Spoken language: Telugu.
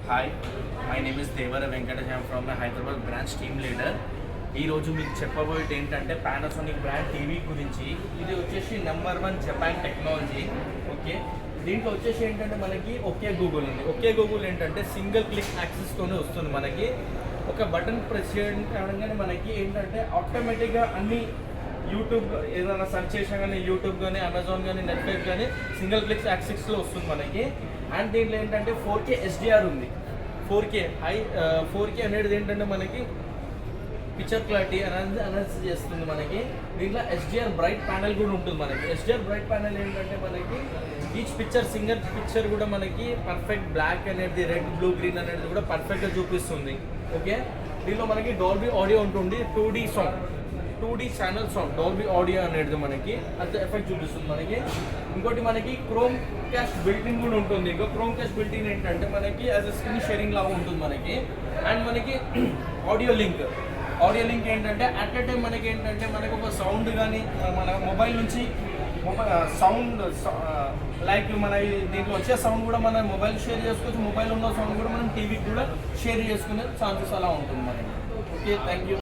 Hi, my name is Devara Venkatesh. I'm from my Hyderabad branch team leader. ఈరోజు మీకు చెప్పబోయేది ఏంటంటే పానాసోనిక్ బ్రాండ్ టీవీ గురించి. ఇది వచ్చేసి #1 జపాన్ టెక్నాలజీ. ఓకే, దీంట్లో వచ్చేసి ఏంటంటే మనకి ఒకే గూగుల్ ఉంది. ఒకే గూగుల్ ఏంటంటే సింగిల్ క్లిక్ యాక్సెస్తోనే వస్తుంది. మనకి ఒక బటన్ ప్రెస్ చేయగానే మనకి ఏంటంటే ఆటోమేటిక్గా అన్ని యూట్యూబ్ ఏదైనా సెర్చ్ చేసినా కానీ యూట్యూబ్ కానీ అమెజాన్ కానీ నెట్ఫ్లిక్స్ కానీ సింగిల్ క్లిక్ యాక్సెస్లో వస్తుంది మనకి. అండ్ దీంట్లో ఏంటంటే 4K HDR ఉంది. 4K అనేది ఏంటంటే మనకి పిక్చర్ క్లారిటీ అనాలిసిస్ చేస్తుంది మనకి. దీంట్లో HDR బ్రైట్ ప్యానెల్ కూడా ఉంటుంది మనకి. HDR బ్రైట్ ప్యానెల్ ఏంటంటే మనకి ఈచ్ సింగిల్ పిక్చర్ కూడా మనకి పర్ఫెక్ట్ బ్లాక్ అనేది, రెడ్, బ్లూ, గ్రీన్ అనేది కూడా పర్ఫెక్ట్గా చూపిస్తుంది. ఓకే, దీంట్లో మనకి డాల్బీ ఆడియో ఉంటుంది. 2D channel sound Dolby audio అనేది మనకి అంత ఎఫెక్ట్ చూపిస్తుంది మనకి. ఇంకోటి మనకి క్రోమ్ క్యాస్ట్ బిల్టింగ్ కూడా ఉంటుంది. ఇంకో క్రోమ్ క్యాస్ట్ బిల్టింగ్ ఏంటంటే మనకి యాజ్ అ స్క్రీన్ షేరింగ్ లాగా ఉంటుంది మనకి. అండ్ మనకి ఆడియో లింక్ ఏంటంటే అట్ ఎ టైం మనకి ఏంటంటే మనకి ఒక సౌండ్ కానీ మన మొబైల్ నుంచి సౌండ్ లైక్ మన దీంట్లో వచ్చే సౌండ్ కూడా మనం మొబైల్ షేర్ చేసుకోవచ్చు. మొబైల్ ఉన్న సౌండ్ కూడా మనం టీవీకి కూడా షేర్ చేసుకునే ఛాన్సెస్ అలా ఉంటుంది మనకి. Okay, thank you.